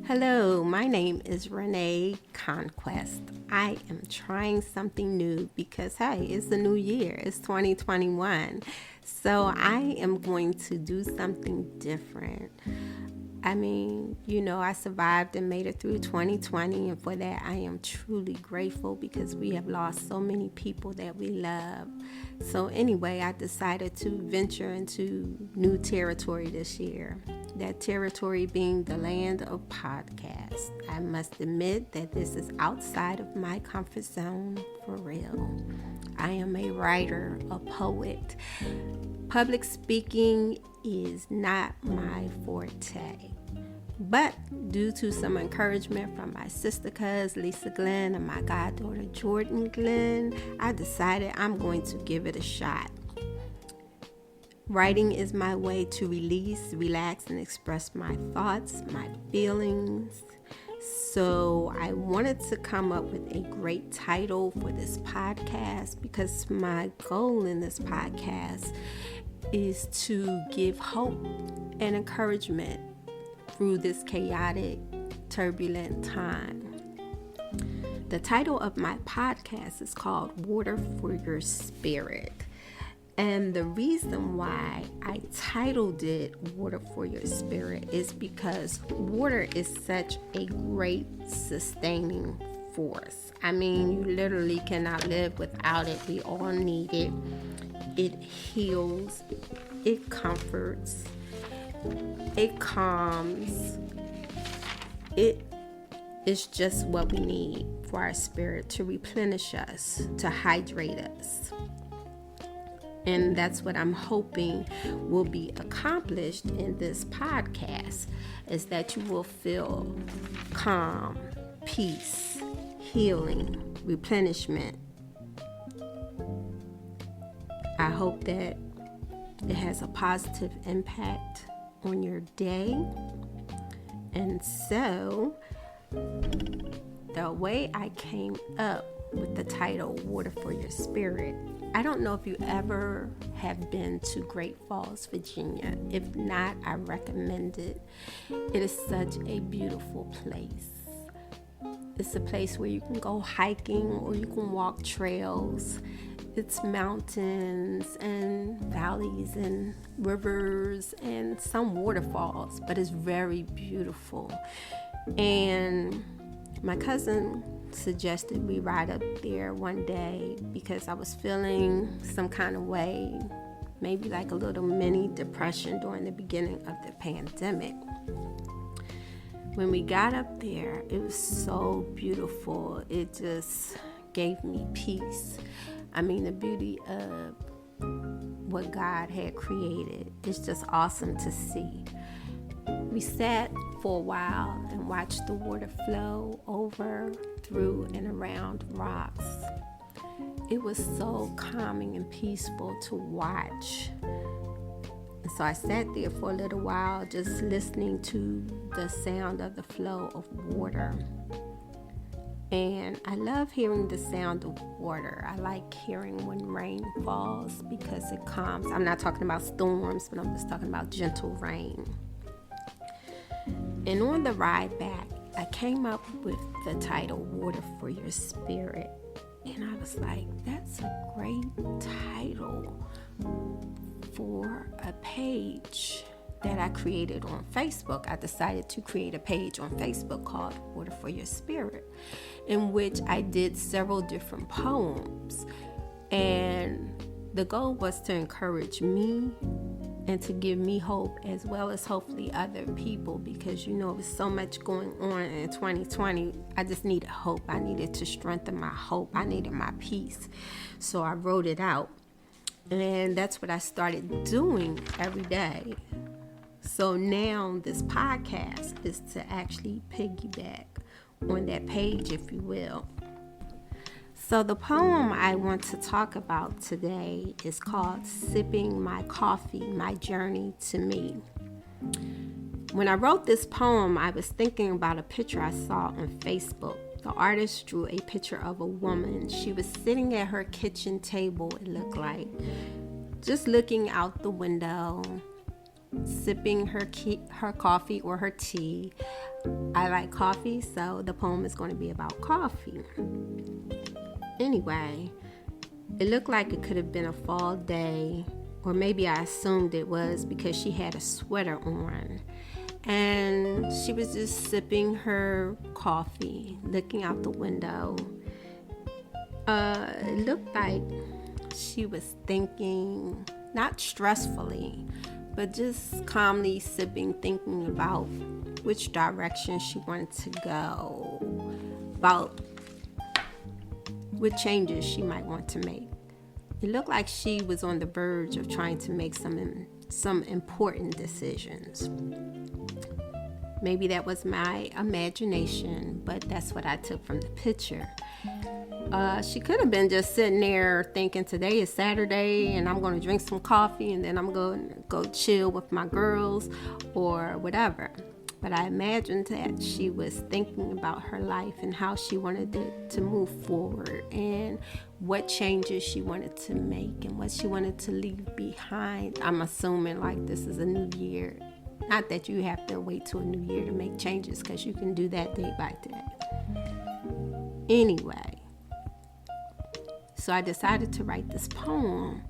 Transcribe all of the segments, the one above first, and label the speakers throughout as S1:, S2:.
S1: Hello, my name is Renee Conquest. I am trying something new because, hey, it's the new year. It's 2021. So I am going to do something different. I survived and made it through 2020, and for that I am truly grateful because we have lost so many people that we love. So anyway, I decided to venture into new territory this year. That territory being the land of podcasts. I must admit that this is outside of my comfort zone for real. I am a writer, a poet. Public speaking is not my forte. But due to some encouragement from my sister cuz Lisa Glenn and my goddaughter Jordan Glenn, I decided I'm going to give it a shot. Writing is my way to release, relax, and express my thoughts, my feelings. So I wanted to come up with a great title for this podcast because my goal in this podcast is to give hope and encouragement through this chaotic, turbulent time. The title of my podcast is called Water for Your Spirit. And the reason why I titled it Water for Your Spirit is because water is such a great sustaining force. You literally cannot live without it. We all need it. It heals, it comforts, it calms. It is just what we need for our spirit to replenish us, to hydrate us. And that's what I'm hoping will be accomplished in this podcast, is that you will feel calm, peace, healing, replenishment. I hope that it has a positive impact on your day. And so, the way I came up with the title Water for Your Spirit, I don't know if you ever have been to Great Falls, Virginia. If not, I recommend it. It is such a beautiful place. It's a place where you can go hiking or you can walk trails. It's mountains and valleys and rivers and some waterfalls, but it's very beautiful. And my cousin suggested we ride up there one day because I was feeling some kind of way, maybe like a little mini depression during the beginning of the pandemic. When we got up there, it was so beautiful. It just gave me peace. The beauty of what God had created is just awesome to see. We sat for a while and watched the water flow over, through, and around rocks. It was so calming and peaceful to watch. And so I sat there for a little while just listening to the sound of the flow of water. And I love hearing the sound of water. I like hearing when rain falls because it calms. I'm not talking about storms, but I'm just talking about gentle rain. And on the ride back, I came up with the title Water for Your Spirit. And I was like, that's a great title for a page that I created on Facebook. I decided to create a page on Facebook called Water for Your Spirit, in which I did several different poems. And the goal was to encourage me and to give me hope, as well as hopefully other people, because there's so much going on in 2020. I just needed hope. I needed to strengthen my hope. I needed my peace. So I wrote it out. And that's what I started doing every day. So now this podcast is to actually piggyback on that page, if you will. So the poem I want to talk about today is called Sipping My Coffee, My Journey to Me. When I wrote this poem, I was thinking about a picture I saw on Facebook. The artist drew a picture of a woman. She was sitting at her kitchen table, it looked like, just looking out the window, sipping her coffee or her tea. I like coffee, so the poem is going to be about coffee. Anyway, it looked like it could have been a fall day, or maybe I assumed it was because she had a sweater on. And she was just sipping her coffee, looking out the window. It looked like she was thinking, not stressfully, but just calmly sipping, thinking about which direction she wanted to go, about what changes she might want to make. It looked like she was on the verge of trying to make some important decisions. Maybe that was my imagination, but that's what I took from the picture. She could have been just sitting there thinking, today is Saturday and I'm going to drink some coffee and then I'm going to go chill with my girls or whatever. But I imagined that she was thinking about her life and how she wanted it to move forward and what changes she wanted to make and what she wanted to leave behind. I'm assuming like this is a new year. Not that you have to wait till a new year to make changes, because you can do that day by day. Anyway, so I decided to write this poem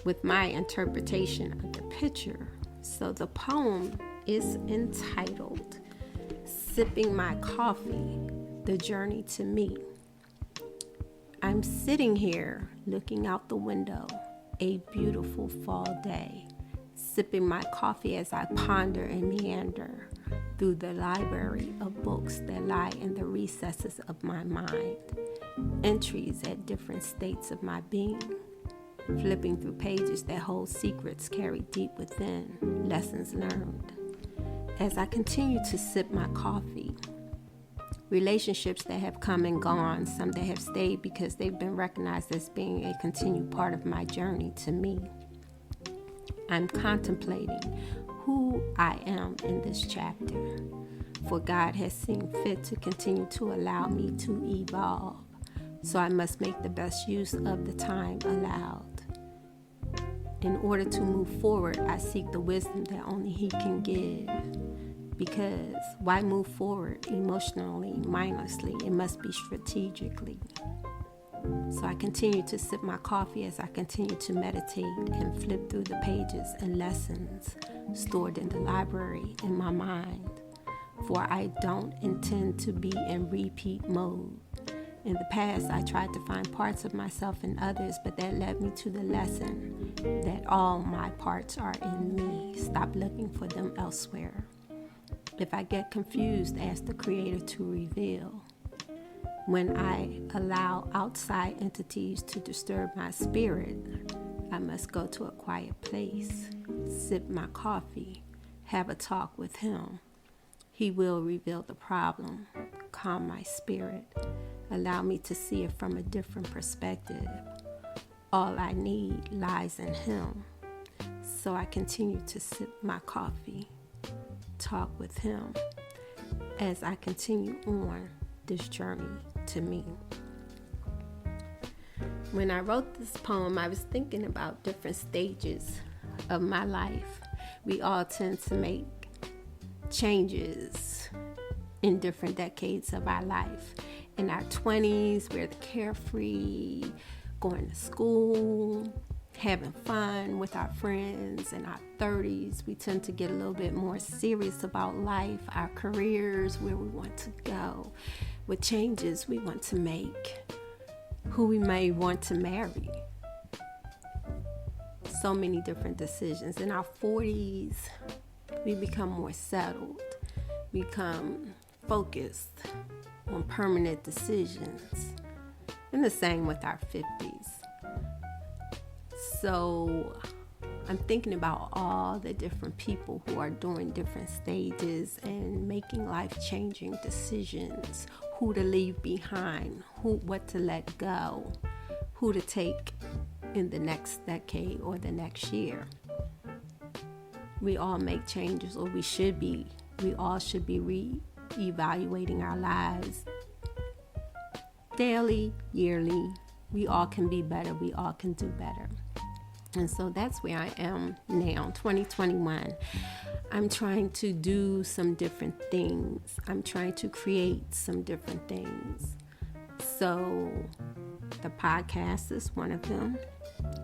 S1: with my interpretation of the picture. So the poem is entitled Sipping My Coffee, The Journey to Me. I'm sitting here looking out the window, a beautiful fall day, sipping my coffee as I ponder and meander through the library of books that lie in the recesses of my mind, entries at different states of my being, flipping through pages that hold secrets carried deep within, lessons learned. As I continue to sip my coffee, relationships that have come and gone, some that have stayed because they've been recognized as being a continued part of my journey to me. I'm contemplating who I am in this chapter, for God has seen fit to continue to allow me to evolve, so I must make the best use of the time allowed. In order to move forward, I seek the wisdom that only He can give, because why move forward emotionally, mindlessly? It must be strategically. So I continue to sip my coffee as I continue to meditate and flip through the pages and lessons stored in the library in my mind. For I don't intend to be in repeat mode. In the past, I tried to find parts of myself in others, but that led me to the lesson that all my parts are in me. Stop looking for them elsewhere. If I get confused, ask the Creator to reveal. When I allow outside entities to disturb my spirit, I must go to a quiet place, sip my coffee, have a talk with Him. He will reveal the problem, calm my spirit, allow me to see it from a different perspective. All I need lies in Him. So I continue to sip my coffee, talk with Him as I continue on this journey to me. When I wrote this poem, I was thinking about different stages of my life. We all tend to make changes in different decades of our life. In our 20s, we're the carefree, going to school, having fun with our friends. In our 30s, we tend to get a little bit more serious about life, our careers, where we want to go, what changes we want to make, who we may want to marry. So many different decisions. In our 40s, we become more settled, become focused on permanent decisions. And the same with our 50s. So I'm thinking about all the different people who are doing different stages and making life-changing decisions, who to leave behind, what to let go, who to take in the next decade or the next year. We all make changes, or we all should be re-evaluating our lives daily, yearly. We all can be better. We all can do better. And so that's where I am now, 2021. I'm trying to do some different things. I'm trying to create some different things. So the podcast is one of them.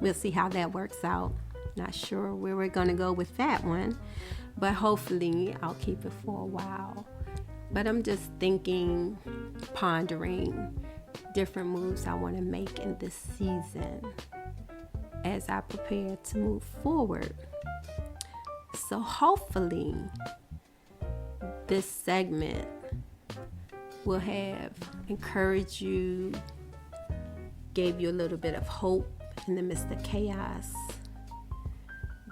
S1: We'll see how that works out. Not sure where we're going to go with that one, but hopefully I'll keep it for a while. But I'm just thinking, pondering different moves I want to make in this season as I prepare to move forward. So hopefully this segment will have encouraged you, gave you a little bit of hope in the midst of chaos,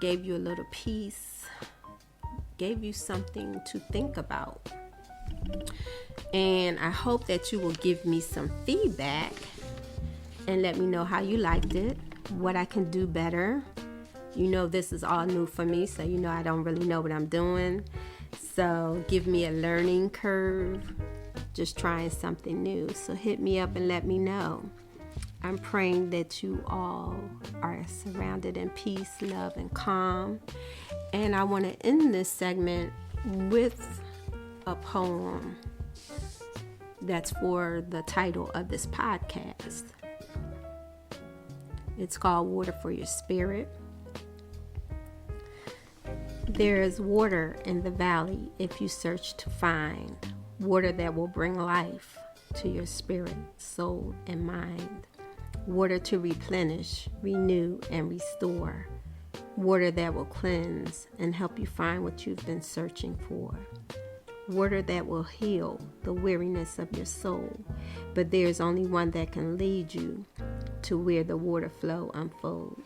S1: gave you a little peace, gave you something to think about. And I hope that you will give me some feedback and let me know how you liked it, what I can do better. You know, this is all new for me, so you know I don't really know what I'm doing. So give me a learning curve, just trying something new. So hit me up and let me know. I'm praying that you all are surrounded in peace, love, and calm. And I want to end this segment with a poem that's for the title of this podcast. It's called Water for Your Spirit. There is water in the valley if you search to find, water that will bring life to your spirit, soul, and mind. Water to replenish, renew, and restore. Water that will cleanse and help you find what you've been searching for. Water that will heal the weariness of your soul. But there's only one that can lead you to where the water flow unfolds.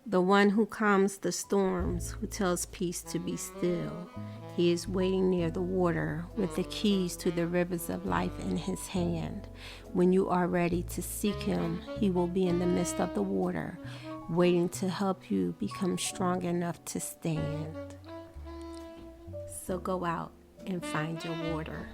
S1: The one who calms the storms, who tells peace to be still. He is waiting near the water with the keys to the rivers of life in his hand. When you are ready to seek him, he will be in the midst of the water, waiting to help you become strong enough to stand. So go out and find your water.